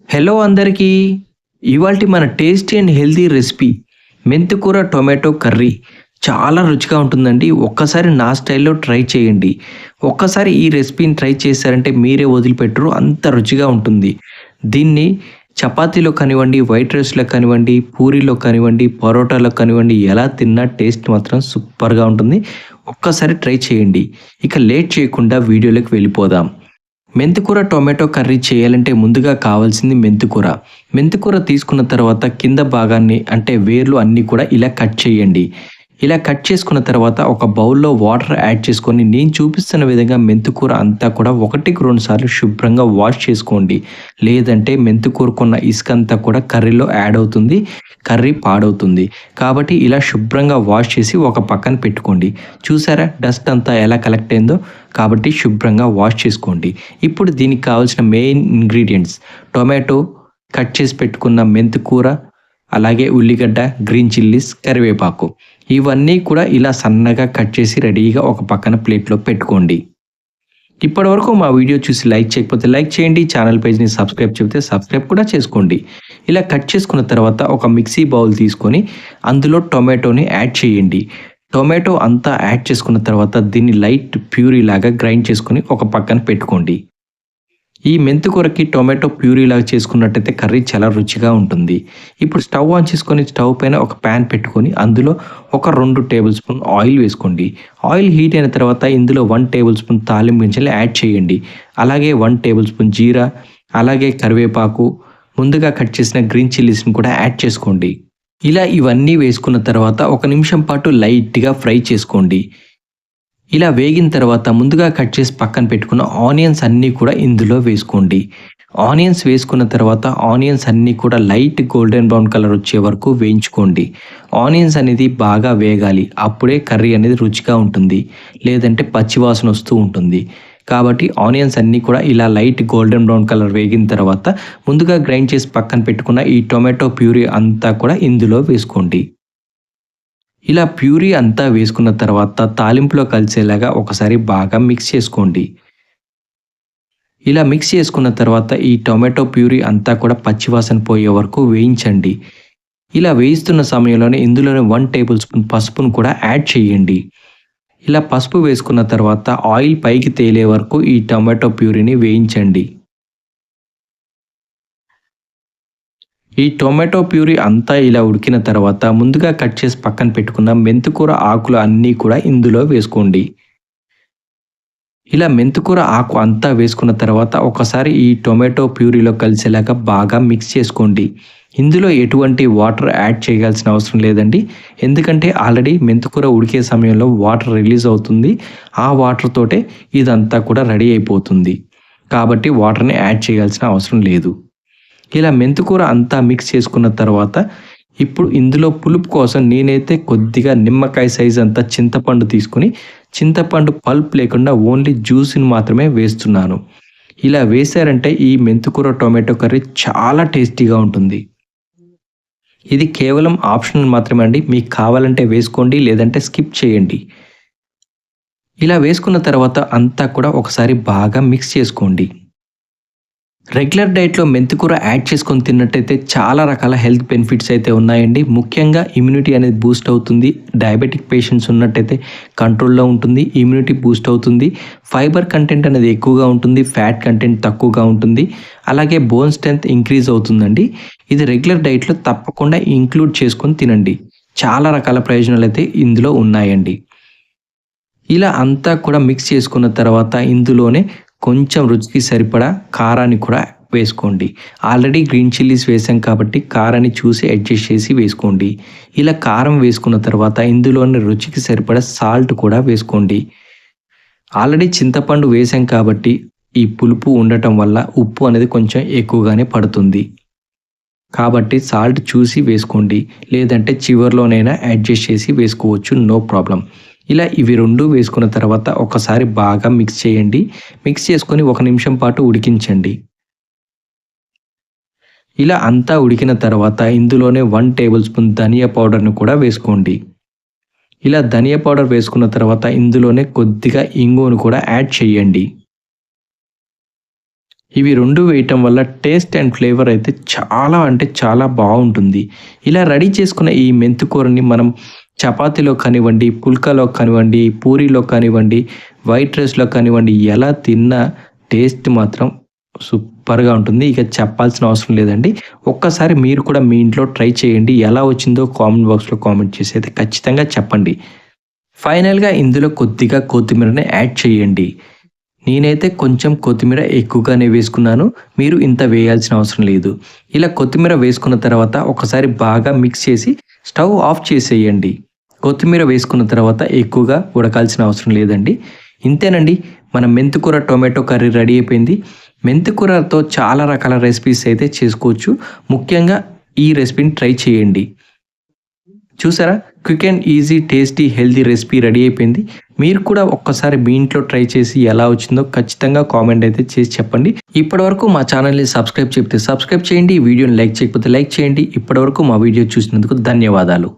Hello అందరికీ. ఇవాల్టి మన టేస్టీ అండ్ హెల్తీ రెసిపీ మెంతికూర టొమాటో కర్రీ చాలా రుచిగా ఉంటుందండి. ఒక్కసారి నా స్టైల్‌లో ట్రై చేయండి. ఒక్కసారి ఈ రెసిపీని ట్రై చేశారంటే మీరే వదిలిపెట్టరు, అంత రుచిగా ఉంటుంది. దీన్ని చపాతీలో కానివ్వండి, వైట్ రైస్‌లో కానివ్వండి, పూరీలో కానివ్వండి, పరోటాలో కానివ్వండి ఎలా తిన్నా టేస్ట్ మాత్రం సూపర్‌గా ఉంటుంది. ఒక్కసారి ట్రై చేయండి. ఇక లేట్ చేయకుండా వీడియోలోకి వెళ్ళిపోదాం. మెంతికూర టొమాటో కర్రీ చేయాలంటే ముందుగా కావాల్సింది మెంతికూర. మెంతికూర తీసుకున్న తర్వాత కింద భాగాన్ని అంటే వేర్లు అన్నీ కూడా ఇలా కట్ చేయండి. ఇలా కట్ చేసుకున్న తర్వాత ఒక బౌల్‌లో వాటర్ యాడ్ చేసుకొని నేను చూపిస్తున్న విధంగా మెంతికూర అంతా కూడా 1కి 2 సార్లు శుభ్రంగా వాష్ చేసుకోండి. లేదంటే మెంతికూరకున్న ఇసుకంతా కూడా కర్రీలో యాడ్ అవుతుంది. కర్రీ పాడవుతుంది. కాబట్టి ఇలా శుభ్రంగా వాష్ చేసి ఒక పక్కన పెట్టుకోండి. చూసారా డస్ట్ అంతా ఎలా కలెక్ట్ అయిందో? కాబట్టి శుభ్రంగా వాష్ చేసుకోండి. ఇప్పుడు దీనికి కావాల్సిన మెయిన్ ఇంగ్రీడియంట్స్ టొమాటో, కట్ చేసి పెట్టుకున్న మెంతికూర, అలాగే ఉల్లిగడ్డ, గ్రీన్ చిల్లీస్, కరివేపాకు. ఇవన్నీ కూడా ఇలా సన్నగా కట్ చేసి రెడీగా ఒక పక్కన ప్లేట్‌లో పెట్టుకోండి. ఇప్పటివరకు మా వీడియో చూసి లైక్ చేయకపోతే లైక్ చేయండి. ఛానల్ పేజ్‌ని సబ్స్క్రైబ్ చెబితే సబ్స్క్రైబ్ కూడా చేసుకోండి. ఇలా కట్ చేసుకున్న తర్వాత ఒక మిక్సీ బౌల్ తీసుకొని అందులో టొమాటోని యాడ్ చేయండి. టొమాటో అంతా యాడ్ చేసుకున్న తర్వాత దీన్ని లైట్ ప్యూరీ లాగా గ్రైండ్ చేసుకొని ఒక పక్కన పెట్టుకోండి. ఈ మెంతికూరకి టొమాటో ప్యూరీలాగా చేసుకున్నట్టయితే కర్రీ చాలా రుచిగా ఉంటుంది. ఇప్పుడు స్టవ్ ఆన్ చేసుకొని స్టవ్ పైన ఒక ప్యాన్ పెట్టుకొని అందులో ఒక 2 టేబుల్ స్పూన్ ఆయిల్ వేసుకోండి. ఆయిల్ హీట్ అయిన తర్వాత ఇందులో 1 టేబుల్ స్పూన్ తాలింపు గింజలు యాడ్ చేయండి. అలాగే 1 టేబుల్ స్పూన్ జీరా, అలాగే కరివేపాకు, ముందుగా కట్ చేసిన గ్రీన్ చిల్లీస్‌ని కూడా యాడ్ చేసుకోండి. ఇలా ఇవన్నీ వేసుకున్న తర్వాత ఒక నిమిషం పాటు లైట్‌గా ఫ్రై చేసుకోండి. ఇలా వేగిన తర్వాత ముందుగా కట్ చేసి పక్కన పెట్టుకున్న ఆనియన్స్ అన్నీ కూడా ఇందులో వేసుకోండి. ఆనియన్స్ వేసుకున్న తర్వాత ఆనియన్స్ అన్నీ కూడా లైట్ గోల్డెన్ బ్రౌన్ కలర్ వచ్చే వరకు వేయించుకోండి. ఆనియన్స్ అనేది బాగా వేగాలి. అప్పుడే కర్రీ అనేది రుచిగా ఉంటుంది. లేదంటే పచ్చివాసన వస్తూ ఉంటుంది. కాబట్టి ఆనియన్స్ అన్నీ కూడా ఇలా లైట్ గోల్డెన్ బ్రౌన్ కలర్ వేగిన తర్వాత ముందుగా గ్రైండ్ చేసి పక్కన పెట్టుకున్న ఈ టొమాటో ప్యూరీ అంతా కూడా ఇందులో వేసుకోండి. ఇలా ప్యూరీ అంతా వేసుకున్న తర్వాత తాలింపులో కలిసేలాగా ఒకసారి బాగా మిక్స్ చేసుకోండి. ఇలా మిక్స్ చేసుకున్న తర్వాత ఈ టొమాటో ప్యూరీ అంతా కూడా పచ్చివాసన పోయే వరకు వేయించండి. ఇలా వేయిస్తున్న సమయంలోనే ఇందులోనే 1 టేబుల్ స్పూన్ పసుపును కూడా యాడ్ చేయండి. ఇలా పసుపు వేసుకున్న తర్వాత ఆయిల్ పైకి తేలే వరకు ఈ టొమాటో ప్యూరీని వేయించండి. ఈ టొమాటో ప్యూరీ అంతా ఇలా ఉడికిన తర్వాత ముందుగా కట్ చేసి పక్కన పెట్టుకున్న మెంతికూర ఆకులు అన్నీ కూడా ఇందులో వేసుకోండి. ఇలా మెంతికూర ఆకు అంతా వేసుకున్న తర్వాత ఒకసారి ఈ టొమాటో ప్యూరీలో కలిసేలాగా బాగా మిక్స్ చేసుకోండి. ఇందులో ఎటువంటి వాటర్ యాడ్ చేయాల్సిన అవసరం లేదండి. ఎందుకంటే ఆల్రెడీ మెంతికూర ఉడికే సమయంలో వాటర్ రిలీజ్ అవుతుంది. ఆ వాటర్ తోటే ఇదంతా కూడా రెడీ అయిపోతుంది. కాబట్టి వాటర్‌ని యాడ్ చేయాల్సిన అవసరం లేదు. ఇలా మెంతికూర అంతా మిక్స్ చేసుకున్న తర్వాత ఇప్పుడు ఇందులో పులుపు కోసం నేనైతే కొద్దిగా నిమ్మకాయ సైజ్ అంతా చింతపండు తీసుకొని చింతపండు పల్ప్ లేకుండా ఓన్లీ జ్యూస్‌ని మాత్రమే వేస్తున్నాను. ఇలా వేశారంటే ఈ మెంతికూర టొమాటో కర్రీ చాలా టేస్టీగా ఉంటుంది. ఇది కేవలం ఆప్షనల్ మాత్రమే అండి. మీకు కావాలంటే వేసుకోండి, లేదంటే స్కిప్ చేయండి. ఇలా వేసుకున్న తర్వాత అంతా కూడా ఒకసారి బాగా మిక్స్ చేసుకోండి. రెగ్యులర్ డైట్‌లో మెంతికూర యాడ్ చేసుకొని తిన్నట్టయితే చాలా రకాల హెల్త్ బెనిఫిట్స్ అయితే ఉన్నాయండి. ముఖ్యంగా ఇమ్యూనిటీ అనేది బూస్ట్ అవుతుంది. డయాబెటిక్ పేషెంట్స్ ఉన్నట్టయితే కంట్రోల్‌లో ఉంటుంది. ఇమ్యూనిటీ బూస్ట్ అవుతుంది. ఫైబర్ కంటెంట్ అనేది ఎక్కువగా ఉంటుంది. ఫ్యాట్ కంటెంట్ తక్కువగా ఉంటుంది. అలాగే బోన్ స్ట్రెంత్ ఇంక్రీజ్ అవుతుందండి. ఇది రెగ్యులర్ డైట్‌లో తప్పకుండా ఇంక్లూడ్ చేసుకొని తినండి. చాలా రకాల ప్రయోజనాలైతే ఇందులో ఉన్నాయండి. ఇలా అంతా కూడా మిక్స్ చేసుకున్న తర్వాత ఇందులోనే కొంచెం రుచికి సరిపడా కారాన్ని కూడా వేసుకోండి. ఆల్రెడీ గ్రీన్ చిల్లీస్ వేసాం కాబట్టి కారాన్ని చూసి అడ్జస్ట్ చేసి వేసుకోండి. ఇలా కారం వేసుకున్న తర్వాత ఇందులోనే రుచికి సరిపడా సాల్ట్ కూడా వేసుకోండి. ఆల్రెడీ చింతపండు వేసాం కాబట్టి ఈ పులుపు ఉండటం వల్ల ఉప్పు అనేది కొంచెం ఎక్కువగానే పడుతుంది. కాబట్టి సాల్ట్ చూసి వేసుకోండి. లేదంటే చివర్లోనైనా అడ్జస్ట్ చేసి వేసుకోవచ్చు. No problem. ఇలా ఇవి 2 వేసుకున్న తర్వాత ఒకసారి బాగా మిక్స్ చేయండి. మిక్స్ చేసుకొని 1 నిమిషం పాటు ఉడికించండి. ఇలా అంతా ఉడికిన తర్వాత ఇందులోనే 1 టేబుల్ స్పూన్ ధనియా పౌడర్‌ని కూడా వేసుకోండి. ఇలా ధనియా పౌడర్ వేసుకున్న తర్వాత ఇందులోనే కొద్దిగా ఇంగువను కూడా యాడ్ చేయండి. ఇవి 2 వేయటం వల్ల టేస్ట్ అండ్ ఫ్లేవర్ అయితే చాలా అంటే చాలా బాగుంటుంది. ఇలా రెడీ చేసుకున్న ఈ మెంతికూరని మనం చపాతీలో కానివ్వండి, పుల్కాలో కానివ్వండి, పూరీలో కానివ్వండి, వైట్ రైస్‌లో కానివ్వండి ఎలా తిన్నా టేస్ట్ మాత్రం సూపర్‌గా ఉంటుంది. ఇక చెప్పాల్సిన అవసరం లేదండి. ఒక్కసారి మీరు కూడా మీ ఇంట్లో ట్రై చేయండి. ఎలా వచ్చిందో కామెంట్ బాక్స్‌లో కామెంట్ చేసి అయితే ఖచ్చితంగా చెప్పండి. ఫైనల్‌గా ఇందులో కొద్దిగా కొత్తిమీరని యాడ్ చేయండి. నేనైతే కొంచెం కొత్తిమీర ఎక్కువగానే వేసుకున్నాను. మీరు ఇంత వేయాల్సిన అవసరం లేదు. ఇలా కొత్తిమీర వేసుకున్న తర్వాత ఒకసారి బాగా మిక్స్ చేసి స్టవ్ ఆఫ్ చేసేయండి. కొత్తిమీర వేసుకున్న తర్వాత ఎక్కువగా ఉడకాల్సిన అవసరం లేదండి. ఇంతేనండి, మన మెంతికూర టొమాటో కర్రీ రెడీ అయిపోయింది. మెంతికూరతో చాలా రకాల రెసిపీస్ అయితే చేసుకోవచ్చు. ముఖ్యంగా ఈ రెసిపీని ట్రై చేయండి. చూసారా, quick and easy tasty healthy recipe ready అయిపోయింది. మీరు కూడా ఒక్కసారి మీ ఇంట్లో ట్రై చేసి ఎలా వచ్చిందో ఖచ్చితంగా కామెంట్ అయితే చేసి చెప్పండి. ఇప్పటివరకు మా ఛానల్ని సబ్స్క్రైబ్ చేయండి. ఈ వీడియోని లైక్ చేయకపోతే లైక్ చేయండి. ఇప్పటివరకు మా వీడియో చూసినందుకు ధన్యవాదాలు.